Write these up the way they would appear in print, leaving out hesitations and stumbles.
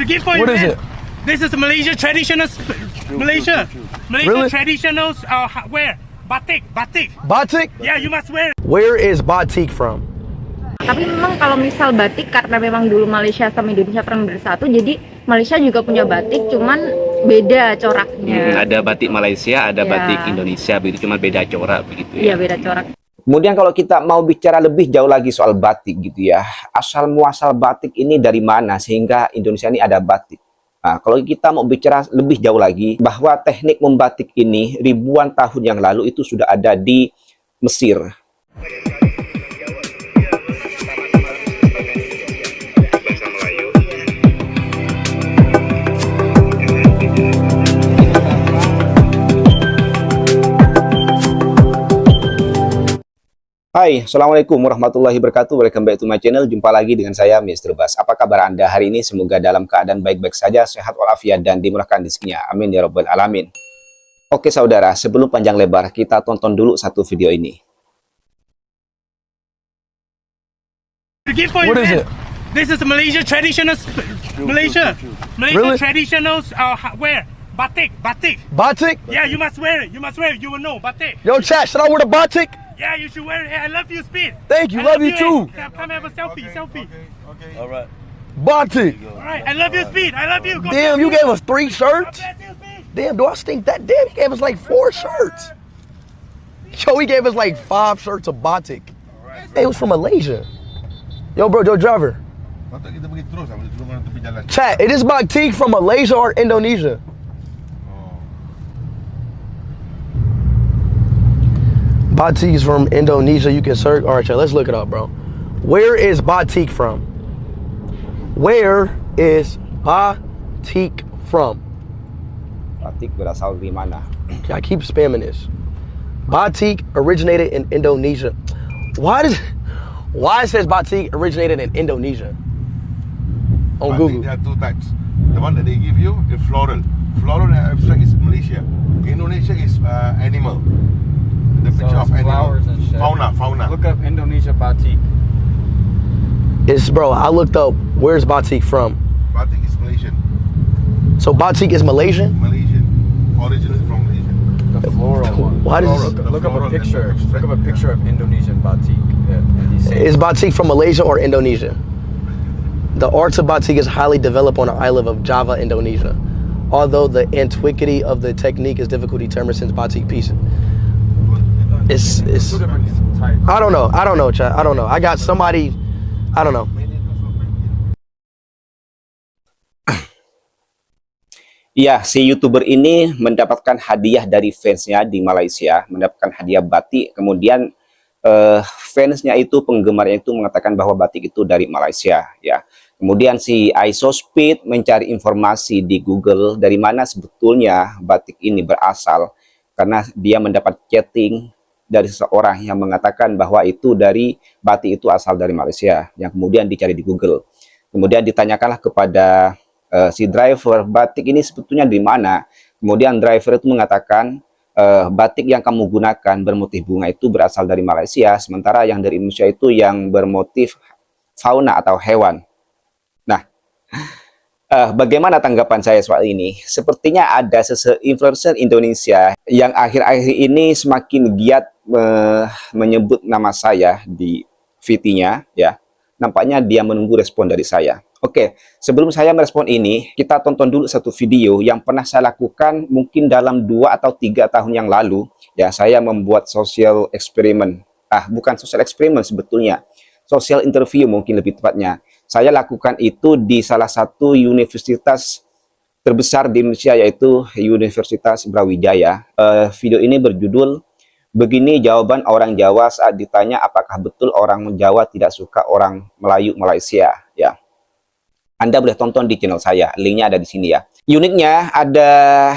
gift for you. What is man. it? This is Malaysia traditional. Malaysia Really? traditional wear. Batik. Batik? Yeah, you must wear. Where is batik from? Tapi memang kalau misal batik, karena memang dulu Malaysia sama Indonesia pernah bersatu, jadi Malaysia juga punya batik, cuman beda coraknya. Ada batik Malaysia, ada Ya. batik Indonesia, begitu cuma beda corak begitu Iya, ya. beda corak. Kemudian kalau kita mau bicara lebih jauh lagi soal batik gitu ya, asal muasal batik ini dari mana sehingga Indonesia ini ada batik. Nah, kalau kita mau bicara lebih jauh lagi, bahwa teknik membatik ini ribuan tahun yang lalu itu sudah ada di Mesir. Hai, Assalamualaikum warahmatullahi wabarakatuh. Welcome back to my channel. Jumpa lagi dengan saya, Mr. Bas. Apa kabar Anda hari ini? Semoga dalam keadaan baik-baik saja, sehat walafiat, dan dimurahkan rezekinya. Amin ya rabbal alamin. Oke saudara, sebelum panjang lebar, kita tonton dulu satu video ini. Gift for you. What is man. it? This is Malaysia traditional. Malaysia Really? traditional wear. Batik. Batik? Yeah, you must wear it. You will know batik. Yo, chat, should I wear the batik? Yeah, you should wear it. Hey, I love you, Speed. Thank you, I love you too. Come have a selfie. Batik. All right, I love you, Speed. I love you. God Damn, bless you gave us 3 God shirts? bless you, Speed. Damn, do I stink that? Damn, he gave us like 4 shirts. Yo, he gave us like 5 shirts of batik. Hey, it was from Malaysia. Yo, bro, yo, driver. Patut kita pergi terus sama turun tepi jalan. Chat, it is batik from Malaysia or Indonesia? Batik is from Indonesia. You can search. All right, chat, let's look it up, bro. Where is batik from? Where is batik from? Batik berasal dari mana? I keep spamming this. Batik originated in Indonesia. Why it says batik originated in Indonesia? On Google. There are two types. The one that they give you is floral. Floral and abstract is Malaysia. Indonesia is animal. The picture of animal. Flowers and shit. Fauna. Look up Indonesia batik. Bro, I looked up where's batik from. Batik is Malaysian. So batik is Malaysian? Malaysian. Originally from Malaysia. The floral one. Why does Look up a Floral picture. and Look up a picture of Indonesian batik. Yeah, and he says is batik from Malaysia or Indonesia? The arts of batik is highly developed on the island of Java, Indonesia. Although the antiquity of the technique is difficult to determine since batik piece. It's two different types. I don't know, chat. I don't know. I got somebody, I don't know. Iya, si YouTuber ini mendapatkan hadiah dari fansnya di Malaysia, mendapatkan hadiah batik. Kemudian fansnya itu, penggemarnya itu mengatakan bahwa batik itu dari Malaysia, ya. Kemudian si ISOSpeed mencari informasi di Google dari mana sebetulnya batik ini berasal, karena dia mendapat chatting dari seseorang yang mengatakan bahwa itu dari batik itu asal dari Malaysia, yang kemudian dicari di Google. Kemudian ditanyakanlah kepada si driver, batik ini sebetulnya di mana. Kemudian driver itu mengatakan batik yang kamu gunakan bermotif bunga itu berasal dari Malaysia, sementara yang dari Indonesia itu yang bermotif fauna atau hewan. Nah, bagaimana tanggapan saya soal ini? Sepertinya ada influencer Indonesia yang akhir-akhir ini semakin giat menyebut nama saya di VT-nya, ya. Nampaknya dia menunggu respon dari saya. Oke, sebelum saya merespon ini, kita tonton dulu satu video yang pernah saya lakukan mungkin dalam 2 atau 3 tahun yang lalu. Ya, saya membuat social eksperimen. Bukan social eksperimen sebetulnya. Social interview mungkin lebih tepatnya. Saya lakukan itu di salah satu universitas terbesar di Indonesia, yaitu Universitas Brawijaya. Video ini berjudul "Begini Jawaban Orang Jawa Saat Ditanya Apakah Betul Orang Jawa Tidak Suka Orang Melayu Malaysia." Ya, Anda boleh tonton di channel saya, linknya ada di sini ya. Uniknya ada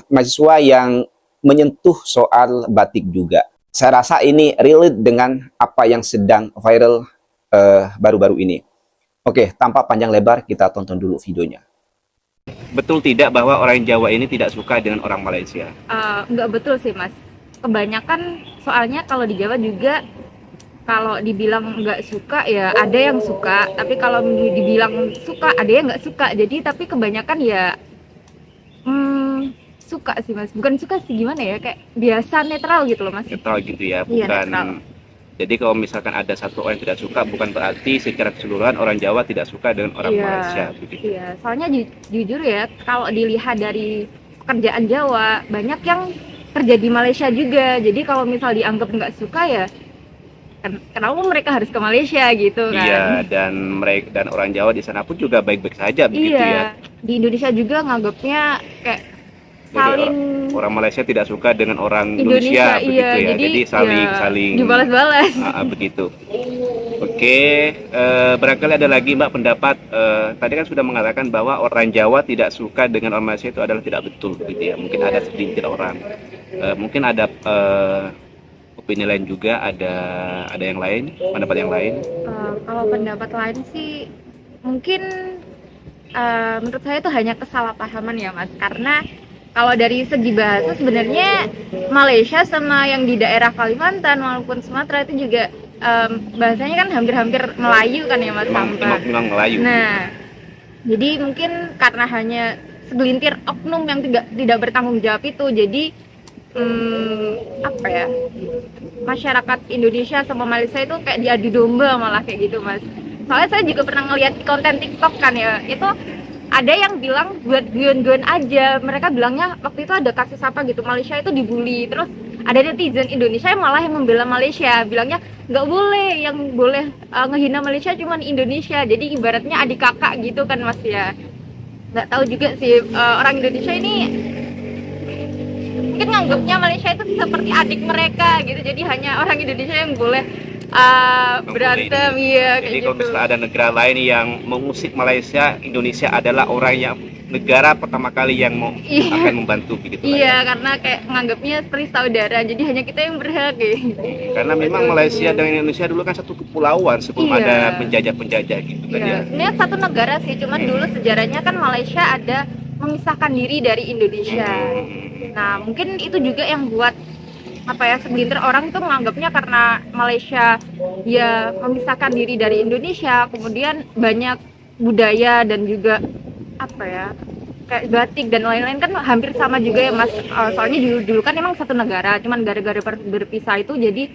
mahasiswa yang menyentuh soal batik juga. Saya rasa ini relate dengan apa yang sedang viral baru-baru ini. Oke, tanpa panjang lebar, kita tonton dulu videonya. Betul tidak bahwa orang Jawa ini tidak suka dengan orang Malaysia? Nggak betul sih, Mas. Kebanyakan soalnya kalau di Jawa juga kalau dibilang nggak suka ya ada yang suka, tapi kalau dibilang suka ada yang nggak suka. Jadi tapi kebanyakan ya suka sih Mas. Bukan suka sih, gimana ya, kayak biasa netral gitu loh Mas. Netral gitu ya, Iya, bukan. netral. Jadi kalau misalkan ada satu orang yang tidak suka, bukan berarti secara keseluruhan orang Jawa tidak suka dengan orang Iya, Malaysia begitu. iya. Soalnya jujur ya, kalau dilihat dari pekerjaan Jawa, banyak yang kerja di Malaysia juga. Jadi kalau misal dianggap nggak suka ya, kenapa mereka harus ke Malaysia gitu kan? Iya, dan mereka dan orang Jawa di sana pun juga baik-baik saja begitu ya. Di Indonesia juga nganggapnya kayak Jadi saling orang Malaysia tidak suka dengan orang Indonesia, Indonesia begitu iya. ya. Jadi saling ya, saling dibalas-balas. begitu. Oke, barangkali ada lagi Mbak pendapat, tadi kan sudah mengatakan bahwa orang Jawa tidak suka dengan orang Malaysia itu adalah tidak betul begitu ya. Mungkin ada segelintir orang. Mungkin ada opini lain juga, ada yang lain, pendapat yang lain. Kalau pendapat lain sih mungkin menurut saya itu hanya kesalahpahaman ya Mas, karena kalau dari segi bahasa sebenarnya Malaysia sama yang di daerah Kalimantan maupun Sumatera itu juga bahasanya kan hampir-hampir Melayu kan ya Mas. Memang Melayu. Nah, jadi mungkin karena hanya segelintir oknum yang tidak bertanggung jawab itu, jadi apa ya, masyarakat Indonesia sama Malaysia itu kayak diadu domba malah kayak gitu Mas. Soalnya saya juga pernah ngeliat konten TikTok kan ya, itu ada yang bilang buat guyon-guyon aja. Mereka bilangnya waktu itu ada kasus apa gitu, Malaysia itu dibully. Terus ada netizen Indonesia yang malah yang membela Malaysia, bilangnya nggak boleh, yang boleh ngehina Malaysia cuma Indonesia. Jadi ibaratnya adik kakak gitu kan Mas ya. Nggak tahu juga sih, orang Indonesia ini mungkin nganggapnya Malaysia itu seperti adik mereka gitu. Jadi hanya orang Indonesia yang boleh berantem, iya kayak Jadi gitu. kalau misalnya ada negara lain yang mengusik Malaysia, Indonesia adalah orang yang negara pertama kali yang akan membantu begitu. Iya, karena kayak nganggapnya seperti saudara, jadi hanya kita yang berhak ya. Karena memang Malaysia dan Indonesia dulu kan satu kepulauan sebelum Iya. ada penjajah-penjajah gitu kan ya. Iya, sebenarnya satu negara sih, cuman dulu sejarahnya kan Malaysia ada memisahkan diri dari Indonesia. Nah, mungkin itu juga yang buat apa ya, segelintir orang itu menganggapnya karena Malaysia ya memisahkan diri dari Indonesia, kemudian banyak budaya dan juga apa ya, kayak batik dan lain-lain kan hampir sama juga ya Mas. Soalnya dulu kan emang satu negara, cuman gara-gara berpisah itu jadi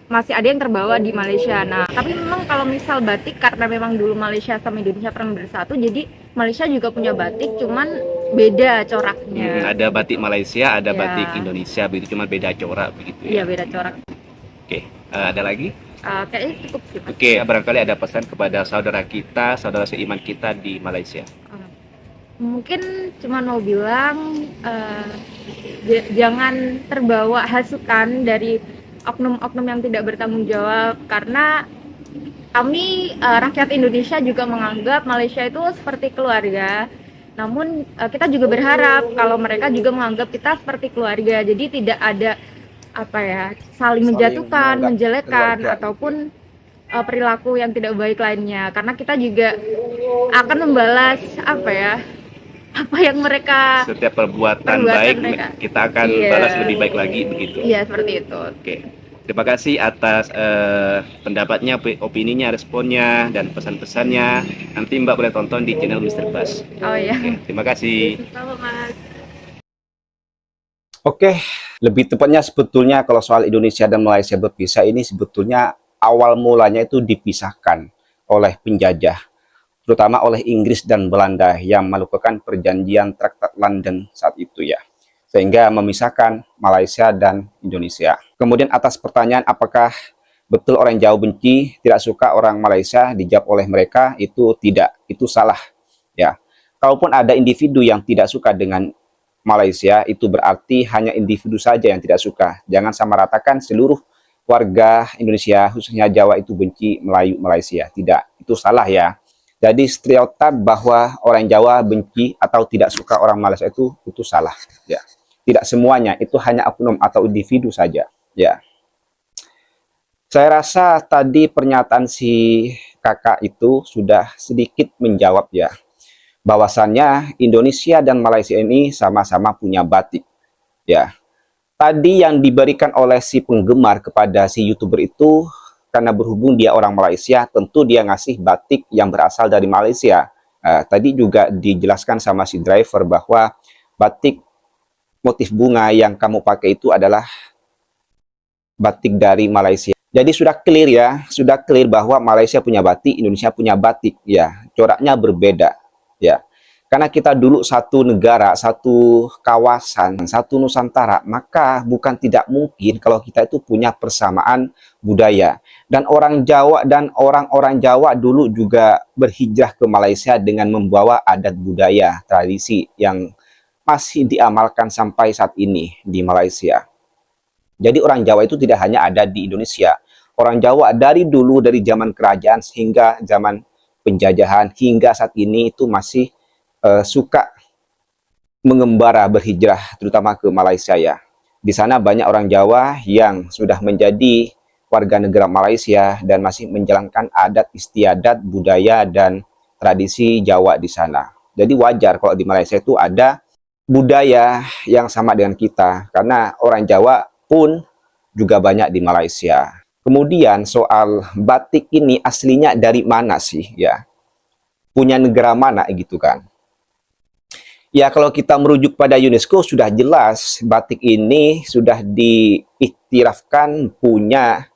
masih ada yang terbawa di Malaysia. Nah, tapi memang kalau misal batik, karena memang dulu Malaysia sama Indonesia pernah bersatu, jadi Malaysia juga punya batik, cuman beda coraknya. Ada batik Malaysia, ada Ya. batik Indonesia begitu, cuma beda corak begitu Iya, ya. beda corak. Oke, ada lagi? Kayaknya cukup sih Mas. Oke, barangkali ada pesan kepada saudara kita, saudara seiman kita di Malaysia. Mungkin cuma mau bilang jangan terbawa hasutan dari oknum-oknum yang tidak bertanggung jawab, karena kami rakyat Indonesia juga menganggap Malaysia itu seperti keluarga. Namun kita juga berharap kalau mereka juga menganggap kita seperti keluarga. Jadi tidak ada apa ya, saling menjatuhkan, menganggap menjelekan keluarga. ataupun perilaku yang tidak baik lainnya. Karena kita juga akan membalas apa yang mereka. Setiap perbuatan Perbuatan baik mereka. kita akan Iya. balas lebih baik lagi begitu. Iya, seperti itu. Oke. Terima kasih atas pendapatnya, opininya, responnya, dan pesan-pesannya. Nanti Mbak boleh tonton di channel Mr. Bas. Oh iya. Oke, terima kasih. Sama Mas. Oke, lebih tepatnya sebetulnya kalau soal Indonesia dan Malaysia berpisah ini sebetulnya awal mulanya itu dipisahkan oleh penjajah, terutama oleh Inggris dan Belanda yang melakukan perjanjian Traktat London saat itu ya, sehingga memisahkan Malaysia dan Indonesia. Kemudian atas pertanyaan apakah betul orang Jawa benci, tidak suka orang Malaysia, dijawab oleh mereka itu tidak, itu salah ya. Kalaupun ada individu yang tidak suka dengan Malaysia, itu berarti hanya individu saja yang tidak suka. Jangan samaratakan seluruh warga Indonesia, khususnya Jawa itu benci Melayu Malaysia. Tidak, itu salah ya. Jadi stereotip bahwa orang Jawa benci atau tidak suka orang Malaysia itu salah ya. Tidak semuanya, itu hanya oknum atau individu saja ya. Saya rasa tadi pernyataan si kakak itu sudah sedikit menjawab ya, bahwasannya Indonesia dan Malaysia ini sama-sama punya batik ya. Tadi yang diberikan oleh si penggemar kepada si YouTuber itu karena berhubung dia orang Malaysia, tentu dia ngasih batik yang berasal dari Malaysia. Tadi juga dijelaskan sama si driver bahwa batik motif bunga yang kamu pakai itu adalah batik dari Malaysia. Jadi sudah clear ya, sudah clear bahwa Malaysia punya batik, Indonesia punya batik ya. Coraknya berbeda ya. Karena kita dulu satu negara, satu kawasan, satu Nusantara, maka bukan tidak mungkin kalau kita itu punya persamaan budaya. Dan orang Jawa dan orang-orang Jawa dulu juga berhijrah ke Malaysia dengan membawa adat budaya, tradisi yang masih diamalkan sampai saat ini di Malaysia. Jadi orang Jawa itu tidak hanya ada di Indonesia. Orang Jawa dari dulu, dari zaman kerajaan hingga zaman penjajahan, hingga saat ini itu masih suka mengembara berhijrah terutama ke Malaysia ya. Di sana banyak orang Jawa yang sudah menjadi warga negara Malaysia dan masih menjalankan adat istiadat, budaya dan tradisi Jawa di sana. Jadi wajar kalau di Malaysia itu ada budaya yang sama dengan kita karena orang Jawa pun juga banyak di Malaysia. Kemudian soal batik ini aslinya dari mana sih ya? Punya negara mana gitu kan? Ya kalau kita merujuk pada UNESCO sudah jelas batik ini sudah diiktirafkan punya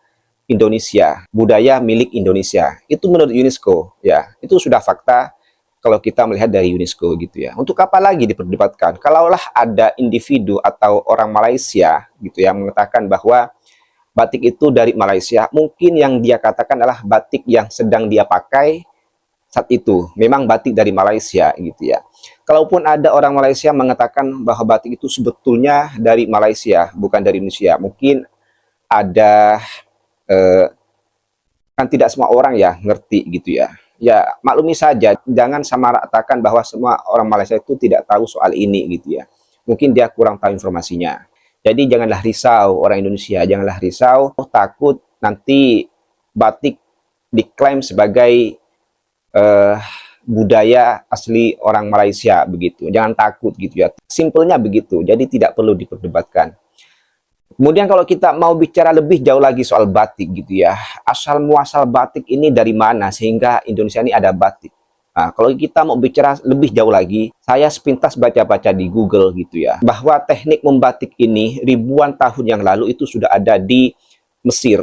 Indonesia, budaya milik Indonesia. Itu menurut UNESCO ya. Itu sudah fakta kalau kita melihat dari UNESCO gitu ya. Untuk apa lagi diperdebatkan? Kalaulah ada individu atau orang Malaysia gitu ya mengatakan bahwa batik itu dari Malaysia, mungkin yang dia katakan adalah batik yang sedang dia pakai saat itu memang batik dari Malaysia gitu ya. Kalaupun ada orang Malaysia mengatakan bahwa batik itu sebetulnya dari Malaysia bukan dari Indonesia, mungkin ada kan tidak semua orang ya ngerti gitu ya. Ya maklumi saja, jangan samaratakan bahwa semua orang Malaysia itu tidak tahu soal ini gitu ya. Mungkin dia kurang tahu informasinya. Jadi janganlah risau orang Indonesia, janganlah risau takut nanti batik diklaim sebagai budaya asli orang Malaysia begitu. Jangan takut gitu ya. Simpelnya begitu. Jadi tidak perlu diperdebatkan. Kemudian kalau kita mau bicara lebih jauh lagi soal batik gitu ya. Asal muasal batik ini dari mana sehingga Indonesia ini ada batik. Nah, kalau kita mau bicara lebih jauh lagi, saya sepintas baca-baca di Google gitu ya. Bahwa teknik membatik ini ribuan tahun yang lalu itu sudah ada di Mesir.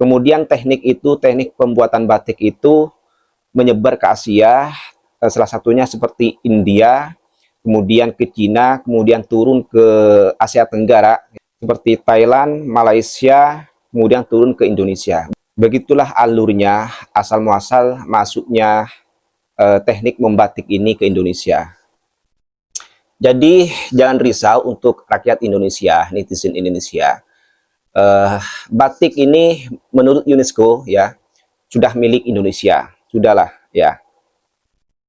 Kemudian teknik pembuatan batik itu menyebar ke Asia, salah satunya seperti India, kemudian ke Cina, kemudian turun ke Asia Tenggara, seperti Thailand, Malaysia, kemudian turun ke Indonesia. Begitulah alurnya, asal muasal masuknya teknik membatik ini ke Indonesia. Jadi jangan risau untuk rakyat Indonesia, netizen Indonesia. Batik ini menurut UNESCO ya sudah milik Indonesia. Sudahlah ya,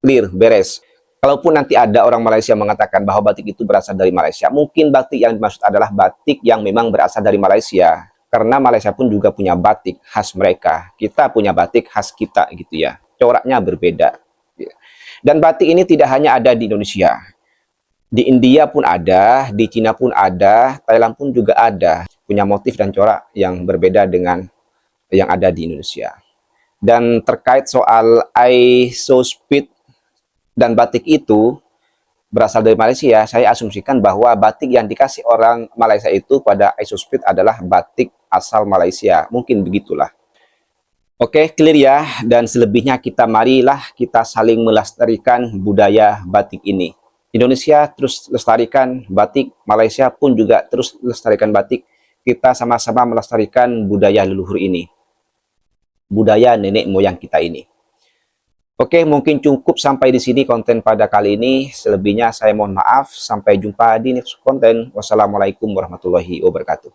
clear, beres. Kalaupun nanti ada orang Malaysia mengatakan bahwa batik itu berasal dari Malaysia, mungkin batik yang dimaksud adalah batik yang memang berasal dari Malaysia. Karena Malaysia pun juga punya batik khas mereka. Kita punya batik khas kita gitu ya. Coraknya berbeda. Dan batik ini tidak hanya ada di Indonesia. Di India pun ada, di Cina pun ada, Thailand pun juga ada. Punya motif dan corak yang berbeda dengan yang ada di Indonesia. Dan terkait soal ISOSPID dan batik itu berasal dari Malaysia, saya asumsikan bahwa batik yang dikasih orang Malaysia itu pada ISOSPID adalah batik asal Malaysia. Mungkin begitulah. Oke, clear ya. Dan selebihnya marilah kita saling melestarikan budaya batik ini. Indonesia terus lestarikan batik, Malaysia pun juga terus lestarikan batik. Kita sama-sama melestarikan budaya leluhur ini. Budaya nenek moyang kita ini. Oke, mungkin cukup sampai di sini konten pada kali ini. Selebihnya saya mohon maaf. Sampai jumpa di next konten. Wassalamualaikum warahmatullahi wabarakatuh.